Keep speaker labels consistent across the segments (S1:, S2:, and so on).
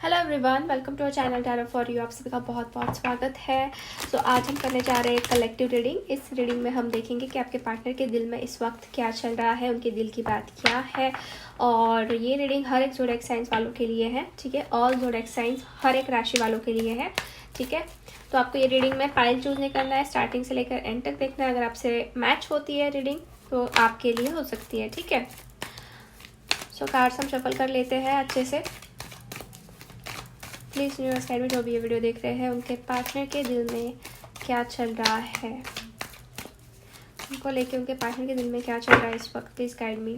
S1: Hello everyone, welcome to our channel tarot for you. आप सभी का बहुत बहुत स्वागत है। आज हम करने जा रहे हैं कलेक्टिव रीडिंग। इस रीडिंग में हम देखेंगे कि आपके पार्टनर के दिल में इस वक्त क्या चल रहा है, उनके दिल की बात क्या है। और ये रीडिंग हर एक ज़ोडिएक साइंस वालों के लिए है, ठीक है। ऑल ज़ोडिएक साइंस, हर एक राशि वालों के लिए है, ठीक है। तो आपको ये रीडिंग में पाइल चूज नहीं करना है, स्टार्टिंग से लेकर एंड तक देखना है। अगर आपसे मैच होती है रीडिंग तो आपके लिए हो सकती है, ठीक है। सो कार्ड्स हम शफल कर लेते हैं अच्छे से। प्लीज़ यूनिवर्स गाइड में जो भी ये वीडियो देख रहे हैं, उनके पार्टनर के दिल में क्या चल रहा है, उनको लेके उनके पार्टनर के दिल में क्या चल रहा है इस वक्त। Please guide me.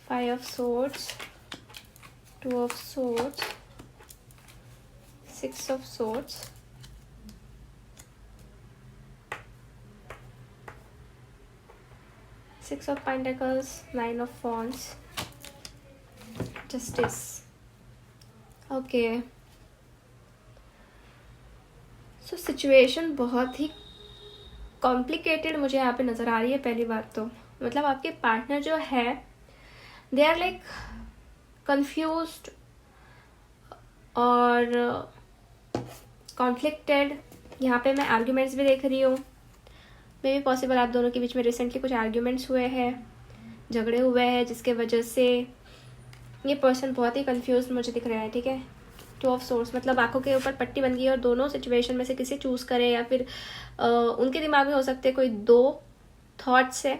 S1: 5 of swords, 2 of swords, 6 of swords, 6 of pentacles, 9 of wands, justice. Okay, so situation बहुत ही कॉम्प्लिकेटेड मुझे यहाँ पे नज़र आ रही है। पहली बात तो मतलब आपके पार्टनर जो है, दे आर लाइक कंफ्यूज्ड और कॉन्फ्लिक्टेड। यहाँ पे मैं आर्ग्यूमेंट्स भी देख रही हूँ। मे बी पॉसिबल आप दोनों के बीच में रिसेंटली कुछ आर्ग्यूमेंट्स हुए हैं, झगड़े हुए हैं, जिसके वजह से ये पर्सन बहुत ही कंफ्यूज मुझे दिख रहा है, ठीक है। 2 ऑफ सोर्स मतलब आंखों के ऊपर पट्टी बन गई है और दोनों सिचुएशन में से किसी चूज़ करें, या फिर उनके दिमाग में हो सकते हैं कोई 2 थॉट्स है,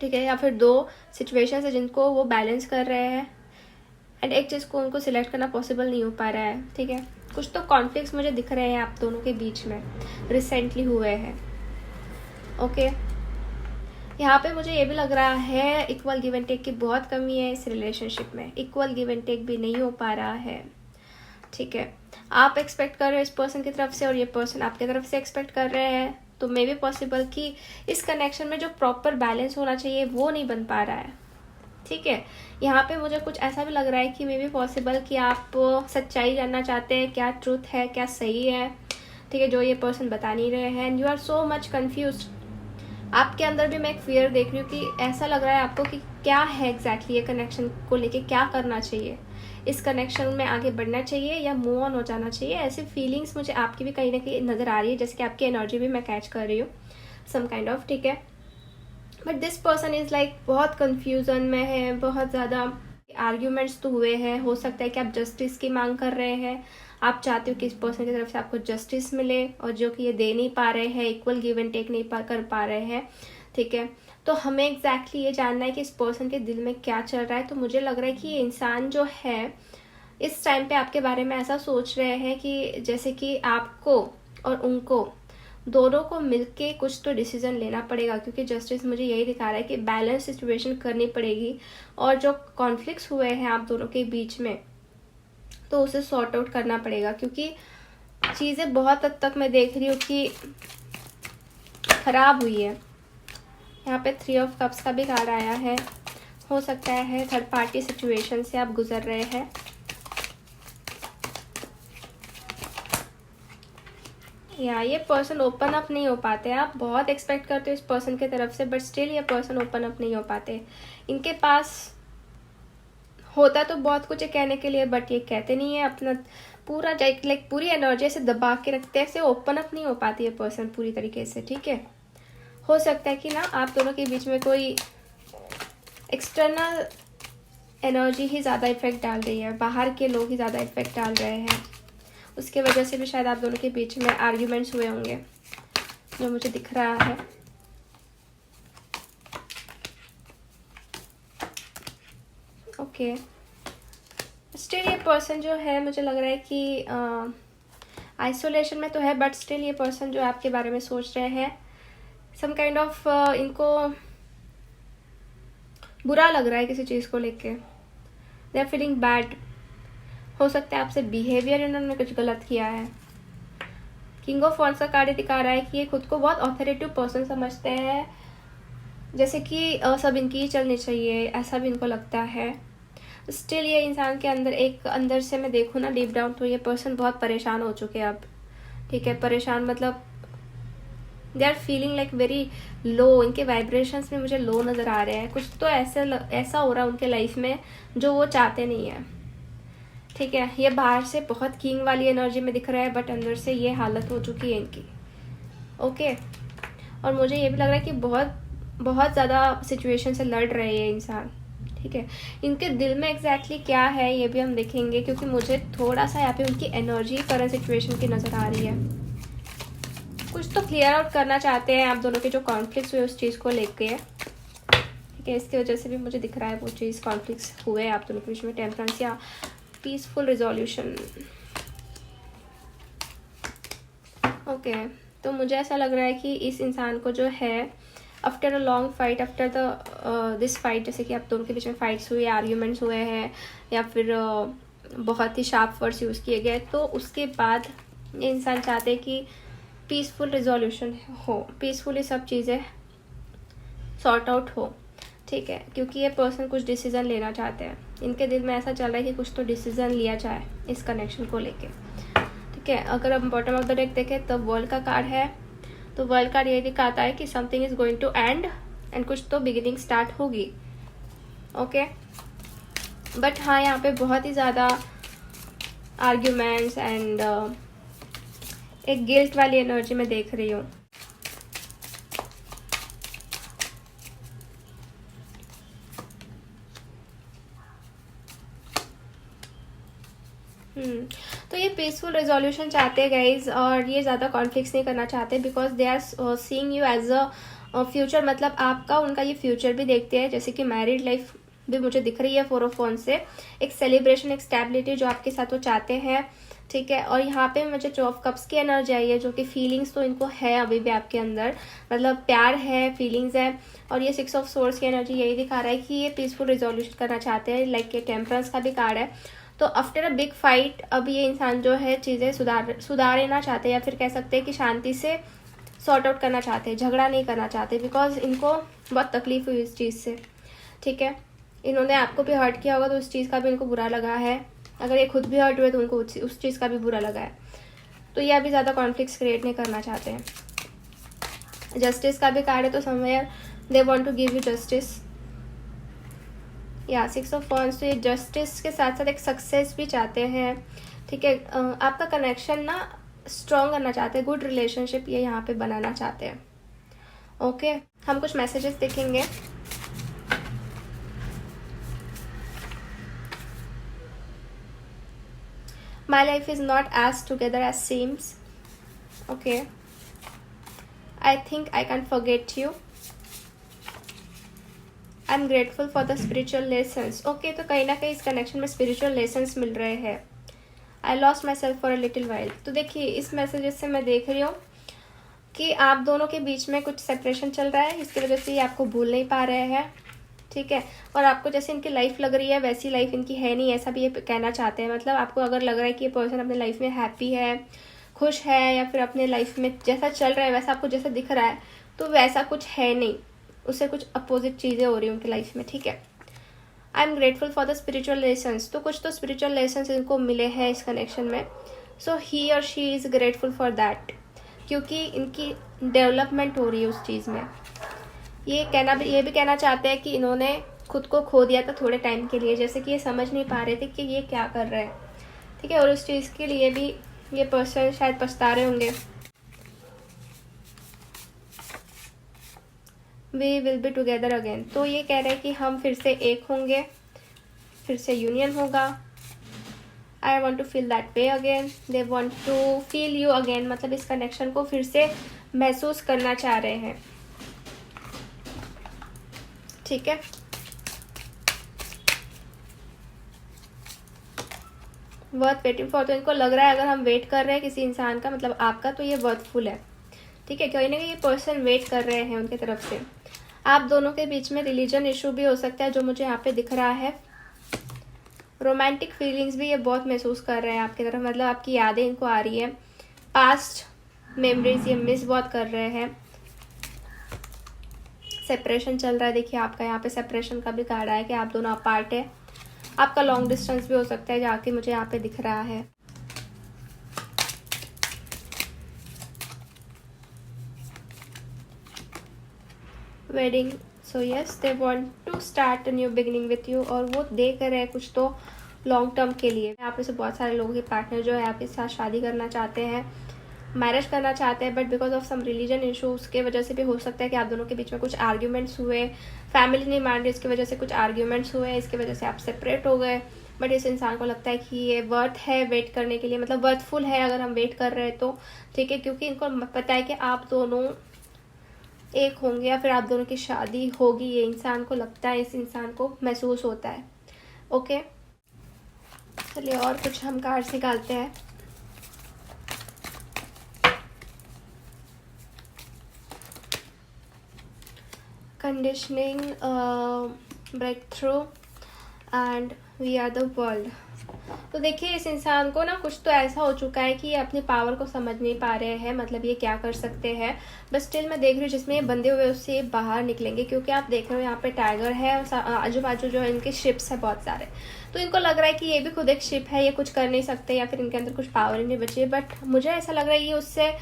S1: ठीक है, या फिर 2 सिचुएशन है जिनको वो बैलेंस कर रहे हैं एंड एक चीज़ को उनको सिलेक्ट करना पॉसिबल नहीं हो पा रहा है, ठीक है। कुछ तो कॉन्फ्लिक्ट्स मुझे दिख रहे हैं आप दोनों के बीच में, रिसेंटली हुए हैं। ओके, यहाँ पे मुझे ये भी लग रहा है इक्वल गिव एंड टेक की बहुत कमी है इस रिलेशनशिप में। इक्वल गिव एंड टेक भी नहीं हो पा रहा है, ठीक है। आप एक्सपेक्ट कर रहे हो इस पर्सन की तरफ से और ये पर्सन आपके तरफ से एक्सपेक्ट कर रहे हैं, तो मे बी पॉसिबल कि इस कनेक्शन में जो प्रॉपर बैलेंस होना चाहिए वो नहीं बन पा रहा है, ठीक है। यहाँ पे मुझे कुछ ऐसा भी लग रहा है कि मे बी पॉसिबल कि आप सच्चाई जानना चाहते हैं, क्या ट्रूथ है, क्या सही है, ठीक है, जो ये पर्सन बता नहीं रहे हैं। And you are so much confuse. आपके अंदर भी मैं एक फियर देख रही हूँ कि ऐसा लग रहा है आपको कि क्या है एग्जैक्टली ये कनेक्शन को लेके क्या करना चाहिए, इस कनेक्शन में आगे बढ़ना चाहिए या मूव ऑन हो जाना चाहिए। ऐसी फीलिंग्स मुझे आपकी भी कहीं ना कहीं नज़र आ रही है, जैसे कि आपकी एनर्जी भी मैं कैच कर रही हूँ सम काइंड ऑफ, ठीक है। But this person is like बहुत कन्फ्यूज़न में है, बहुत ज़्यादा आर्ग्यूमेंट्स तो हुए हैं। हो सकता है कि आप जस्टिस की मांग कर रहे हैं, आप चाहते हो कि इस पर्सन की तरफ से आपको जस्टिस मिले, और जो कि ये दे नहीं पा रहे हैं, इक्वल गिव एंड टेक नहीं कर पा रहे हैं, ठीक है। तो हमें एग्जैक्टली ये जानना है कि इस पर्सन के दिल में क्या चल रहा है। तो मुझे लग रहा है कि ये इंसान जो है इस टाइम पे आपके बारे में ऐसा सोच रहे हैं कि जैसे कि आपको और उनको दोनों को मिलके कुछ तो डिसीजन लेना पड़ेगा, क्योंकि जस्टिस मुझे यही दिखा रहा है कि बैलेंस सिचुएशन करनी पड़ेगी और जो कॉन्फ्लिक्ट्स हुए हैं आप दोनों के बीच में तो उसे सॉर्ट आउट करना पड़ेगा, क्योंकि चीज़ें बहुत हद तक मैं देख रही हूँ कि खराब हुई है। यहाँ पे 3 ऑफ कप्स का भी कार्ड आया है। हो सकता है थर्ड पार्टी सिचुएशन से आप गुजर रहे हैं। या ये पर्सन ओपन अप नहीं हो पाते। आप बहुत एक्सपेक्ट करते हो इस पर्सन की तरफ से, बट स्टिल ये पर्सन ओपन अप नहीं हो पाते। इनके पास होता तो बहुत कुछ है कहने के लिए, बट ये कहते नहीं है। अपना पूरा लाइक पूरी एनर्जी से दबा के रखते हैं, ऐसे ओपन अप नहीं हो पाती है पर्सन पूरी तरीके से, ठीक है। हो सकता है कि ना आप दोनों के बीच में कोई एक्सटर्नल एनर्जी ही ज़्यादा इफेक्ट डाल रही है, बाहर के लोग ही ज़्यादा इफेक्ट डाल रहे हैं। उसके वजह से भी शायद आप दोनों के बीच में आर्ग्यूमेंट्स हुए होंगे, जो मुझे दिख रहा है। ओके, स्टिल ये पर्सन जो है मुझे लग रहा है कि आइसोलेशन में तो है, बट स्टिल ये पर्सन जो आपके बारे में सोच रहे हैं सम काइंड ऑफ इनको बुरा लग रहा है किसी चीज़ को लेके। They are feeling bad. हो सकता है आपसे बिहेवियर इन्होंने कुछ गलत किया है। किंग ऑफ वॉन्ड्स का कार्ड दिखा रहा है कि ये खुद को बहुत ऑथोरिटेटिव पर्सन समझते हैं, जैसे कि सब इनकी ही चलनी चाहिए, ऐसा भी इनको लगता है। स्टिल ये इंसान के अंदर एक अंदर से मैं देखूँ ना डीप डाउन, तो ये पर्सन बहुत परेशान हो चुके हैं अब, ठीक है। परेशान मतलब they are feeling like very low, इनके वाइब्रेशंस में मुझे लो नज़र आ रहे हैं। कुछ तो ऐसा हो रहा है उनके लाइफ में जो वो चाहते नहीं है, ठीक है। ये बाहर से बहुत किंग वाली एनर्जी में दिख रहा है, बट अंदर से ये हालत हो चुकी है इनकी, ओके। और मुझे ये भी लग रहा है कि बहुत बहुत ज़्यादा सिचुएशन से लड़ रहे हैं ये इंसान, ठीक है। इनके दिल में एग्जैक्टली क्या है ये भी हम देखेंगे, क्योंकि मुझे थोड़ा सा यहाँ पे उनकी एनर्जी करंट सिचुएशन की नज़र आ रही है। कुछ तो क्लियर आउट करना चाहते हैं आप दोनों के जो कॉन्फ्लिक्ट्स हुए उस चीज़ को लेके, ठीक है। इसकी वजह से भी मुझे दिख रहा है वो चीज़, कॉन्फ्लिक्ट्स हुए आप दोनों के बीच में, टेम्परेंस या पीसफुल रिजोल्यूशन, ओके। तो मुझे ऐसा लग रहा है कि इस इंसान को जो है after a long fight, after this fight, जैसे कि आप दोनों के बीच में फाइट्स हुए, आर्ग्यूमेंट्स हुए हैं, या फिर बहुत ही शार्प वर्ड्स यूज़ किए गए, तो उसके बाद ये इंसान चाहते हैं कि पीसफुल रिजोल्यूशन हो, पीसफुली सब चीज़ें सॉर्ट आउट हो, ठीक है। क्योंकि ये पर्सन कुछ डिसीज़न लेना चाहते हैं, इनके दिल में ऐसा चल रहा है कि कुछ तो डिसीज़न लिया जाए इस कनेक्शन को लेके, ठीक है। अगर हम बॉटम ऑफ द डेक देखें तो वर्ल्ड का कार्ड है, तो वर्ल्ड कार्ड ये दिखाता है कि something is going to end and कुछ तो बिगिनिंग स्टार्ट होगी, ओके। बट हाँ, यहाँ पे बहुत ही ज़्यादा आर्ग्यूमेंट्स एंड एक गिल्ट वाली एनर्जी में देख रही हूँ। तो ये पीसफुल रेजोल्यूशन चाहते हैं गाइज, और ये ज़्यादा कॉन्फ्लिक्ट्स नहीं करना चाहते, because they are seeing you as a future, मतलब आपका उनका ये फ्यूचर भी देखते हैं। जैसे कि मैरिड लाइफ भी मुझे दिख रही है 4 ऑफ वांड्स से, एक सेलिब्रेशन, एक स्टेबिलिटी जो आपके साथ वो चाहते हैं, ठीक है। और यहाँ पे मुझे 2 ऑफ कप्स की एनर्जी आई है, जो कि फीलिंग्स तो इनको है अभी भी आपके अंदर, मतलब प्यार है, फीलिंग्स है। और ये 6 ऑफ सोर्ड्स की एनर्जी यही दिखा रहा है कि ये पीसफुल रिजोल्यूशन करना चाहते हैं, लाइक ये टेम्परेंस का भी कार्ड है। तो आफ्टर अ बिग फाइट अब ये इंसान जो है चीज़ें सुधारना चाहते हैं, या फिर कह सकते हैं कि शांति से सॉर्ट आउट करना चाहते हैं, झगड़ा नहीं करना चाहते, बिकॉज इनको बहुत तकलीफ हुई इस चीज़ से, ठीक है। इन्होंने आपको भी हर्ट किया होगा तो उस चीज़ का भी इनको बुरा लगा है, अगर ये खुद भी हर्ट हुए तो उनको उस चीज़ का भी बुरा लगा है। तो ये अभी ज़्यादा कॉन्फ्लिक्ट्स क्रिएट नहीं करना चाहते हैं। जस्टिस का भी कार्ड है, तो somewhere they want to give you justice, या 6 ऑफ वांड्स, तो ये जस्टिस के साथ साथ एक सक्सेस भी चाहते हैं, ठीक है। आपका कनेक्शन ना स्ट्रॉन्ग करना चाहते हैं, गुड रिलेशनशिप ये यहाँ पे बनाना चाहते हैं, ओके। हम कुछ मैसेजेस देखेंगे। My life is not as together as seems, okay. I think I can forget you. I'm grateful for the spiritual lessons, okay। तो कहीं ना कहीं इस कनेक्शन में स्पिरिचुअल लेसन्स मिल रहे हैं। I lost myself for a little while, तो देखिए इस मैसेजेस से मैं देख रही हूँ कि आप दोनों के बीच में कुछ सेपरेशन चल रहा है, इसकी वजह से ये आपको भूल नहीं पा रहे हैं, ठीक है। और आपको जैसे इनकी लाइफ लग रही है वैसी लाइफ इनकी है नहीं, ऐसा भी ये कहना चाहते हैं। मतलब आपको अगर लग रहा है कि ये पर्सन अपने लाइफ में हैप्पी है, खुश है, या फिर अपने लाइफ में जैसा चल रहा है वैसा आपको जैसा दिख रहा है, तो वैसा कुछ है नहीं, उससे कुछ अपोजिट चीज़ें हो रही हैं उनकी लाइफ में, ठीक है। I am grateful for the spiritual lessons, तो कुछ तो स्पिरिचुअल लेसन्स इनको मिले हैं इस कनेक्शन में, सो ही और she is grateful for that, क्योंकि इनकी डेवलपमेंट हो रही है उस चीज़ में। ये भी कहना चाहते हैं कि इन्होंने खुद को खो दिया था थोड़े टाइम के लिए, जैसे कि ये समझ नहीं पा रहे थे कि ये क्या कर रहे हैं, ठीक है। और उस चीज़ के लिए भी ये पर्सन शायद पछता रहे होंगे। We will be together again, तो ये कह रहे हैं कि हम फिर से एक होंगे, फिर से यूनियन होगा। I want to feel that way again, they want to feel you again, मतलब इस कनेक्शन को फिर से महसूस करना चाह रहे हैं, ठीक है। वर्थ वेटिंग फॉर, तो इनको लग रहा है अगर हम वेट कर रहे हैं किसी इंसान का, मतलब आपका, तो ये वर्थफुल है, ठीक है। कहीं ना कहीं ये पर्सन वेट कर रहे हैं उनकी तरफ से। आप दोनों के बीच में रिलीजन इशू भी हो सकता है जो मुझे यहाँ पे दिख रहा है। रोमांटिक फीलिंग्स भी ये बहुत महसूस कर रहे हैं आपकी तरफ, मतलब आपकी यादें इनको आ रही है, पास्ट मेमोरीज ये मिस बहुत कर रहे हैं। सेपरेशन चल रहा है, देखिए आपका यहाँ पे सेपरेशन का भी कार्ड आया कि आप दोनों अपार्ट है। आपका लॉन्ग डिस्टेंस भी हो सकता है जाके मुझे यहाँ पे दिख रहा है। Wedding. So yes, they want to start a new beginning with you, और वो देख रहे हैं कुछ तो लॉन्ग टर्म के लिए। आप में से बहुत सारे लोगों के पार्टनर जो है आपके साथ शादी करना चाहते हैं, मैरिज करना चाहते हैं, but because of some religion issues के वजह से भी हो सकता है कि आप दोनों के बीच में कुछ आर्ग्यूमेंट्स हुए, फैमिली नहीं मान रही, इसकी वजह से कुछ आर्ग्यूमेंट्स हुए, इसकी वजह से आप सेपरेट हो गए। बट इस इंसान को लगता है कि ये वर्थ है वेट करने के लिए, मतलब वर्थफुल है अगर हम वेट कर रहे हैं तो, ठीक है, क्योंकि इनको पता है कि आप दोनों एक होंगे या फिर आप दोनों की शादी होगी। ये इंसान को लगता है, इस इंसान को महसूस होता है। ओके, चलिए और कुछ हम कार्ड्स निकालते हैं। Conditioning, break through and we are the world. तो देखिए इस इंसान को ना कुछ तो ऐसा हो चुका है कि ये अपनी पावर को समझ नहीं पा रहे हैं, मतलब ये क्या कर सकते हैं। बट स्टिल मैं देख रही हूँ जिसमें ये बंधे हुए उससे ये बाहर निकलेंगे, क्योंकि आप देख रहे हो यहाँ पे टाइगर है और आजू बाजू जो है इनके शिप्स है बहुत सारे। तो इनको लग रहा है कि ये भी खुद एक शिप है, ये कुछ कर नहीं सकते या फिर इनके अंदर कुछ पावर ही नहीं बची है। बट मुझे ऐसा लग रहा है ये उससे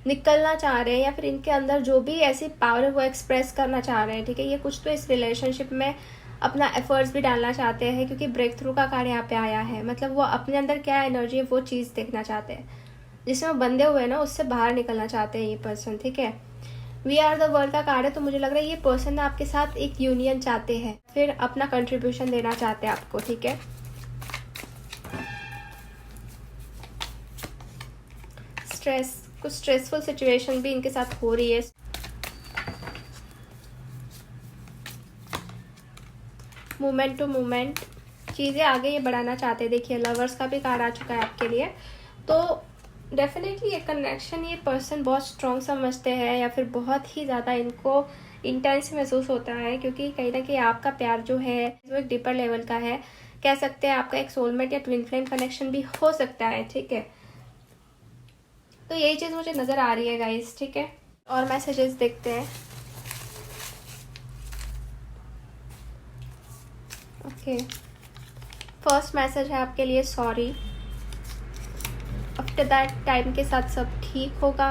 S1: निकलना चाह रहे हैं, या फिर इनके अंदर जो भी ऐसी पावर है वो एक्सप्रेस करना चाह रहे हैं, ठीक है। ये कुछ तो इस रिलेशनशिप में अपना एफर्ट्स भी डालना चाहते हैं, क्योंकि ब्रेक थ्रू का कार्ड यहाँ पे आया है, मतलब वो अपने अंदर क्या एनर्जी है वो चीज़ देखना चाहते हैं, जिसमें वो बंधे हुए हैं ना उससे बाहर निकलना चाहते हैं ये पर्सन, ठीक है। वी आर द वर्ल्ड का कार्ड है, तो मुझे लग रहा है ये पर्सन आपके साथ एक यूनियन चाहते हैं, फिर अपना कंट्रीब्यूशन देना चाहते हैं आपको, ठीक है। स्ट्रेस, कुछ स्ट्रेसफुल सिचुएशन भी इनके साथ हो रही है। मोमेंट टू मोमेंट चीज़ें आगे ये बढ़ाना चाहते हैं। देखिए लवर्स का भी कार्ड आ चुका है आपके लिए, तो डेफिनेटली ये कनेक्शन ये पर्सन बहुत स्ट्रॉन्ग समझते हैं, या फिर बहुत ही ज़्यादा इनको इंटेंस महसूस होता है, क्योंकि कहीं ना कहीं आपका प्यार जो है वो एक डीपर लेवल का है। कह सकते हैं आपका एक सोलमेट या ट्विन फ्लेम कनेक्शन भी हो सकता है, ठीक है। तो यही चीज़ मुझे नज़र आ रही है गाइस, ठीक है। और मैसेजेस देखते हैं। ओके, फर्स्ट मैसेज है आपके लिए, सॉरी। आफ्टर दैट टाइम के साथ सब ठीक होगा,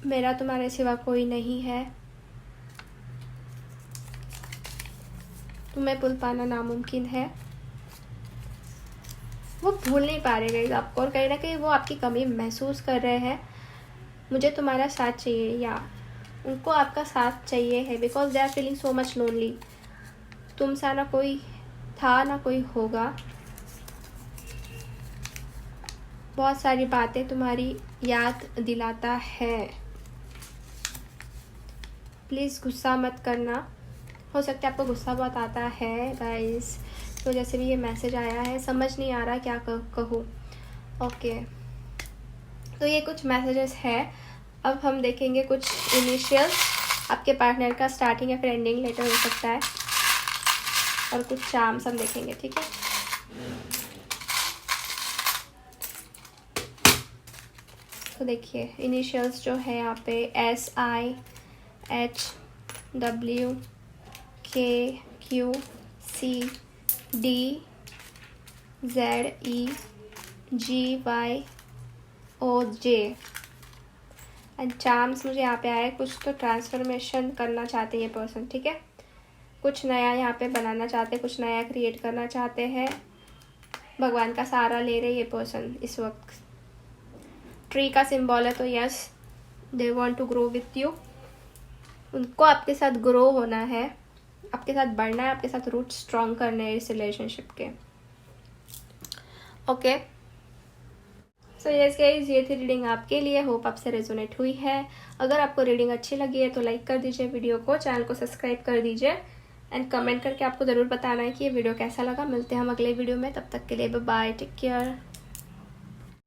S1: मेरा तुम्हारे सिवा कोई नहीं है, तुम्हें भूल पाना नामुमकिन है। वो भूल नहीं पा रहे गाइस आपको, और कहीं ना कहीं वो आपकी कमी महसूस कर रहे हैं। मुझे तुम्हारा साथ चाहिए, या उनको आपका साथ चाहिए है, because they are feeling so much lonely. तुमसा ना कोई था ना कोई होगा, बहुत सारी बातें तुम्हारी याद दिलाता है। प्लीज़ गुस्सा मत करना, हो सकता है आपको गुस्सा बहुत आता है गाइस, तो जैसे भी ये मैसेज आया है समझ नहीं आ रहा क्या कहूँ। ओके, तो ये कुछ मैसेजेस है। अब हम देखेंगे कुछ इनिशियल्स, आपके पार्टनर का स्टार्टिंग या फिर एंडिंग लेटर हो सकता है, और कुछ चार्म्स हम देखेंगे, ठीक है। तो देखिए इनिशियल्स जो है यहाँ पे SIHWKQCDZEGYOJ एंड चार्म्स मुझे यहाँ पे आया है, कुछ तो ट्रांसफॉर्मेशन करना चाहते हैं ये पर्सन, ठीक है। कुछ नया यहाँ पे बनाना चाहते हैं, कुछ नया क्रिएट करना चाहते हैं, भगवान का सहारा ले रहे ये पर्सन इस वक्त। ट्री का सिंबल है, तो yes they want to grow with you, उनको आपके साथ ग्रो होना है, आपके साथ बढ़ना है, आपके साथ रूट स्ट्रॉन्ग करने हैं इस रिलेशनशिप के। ओके, सो यस गाइस, ये थी रीडिंग आपके लिए, होप आपसे रेजोनेट हुई है। अगर आपको रीडिंग अच्छी लगी है तो लाइक कर दीजिए वीडियो को, चैनल को सब्सक्राइब कर दीजिए, एंड कमेंट करके आपको ज़रूर बताना है कि ये वीडियो कैसा लगा। मिलते हैं हम अगले वीडियो में, तब तक के लिए बाय बाय, टेक केयर।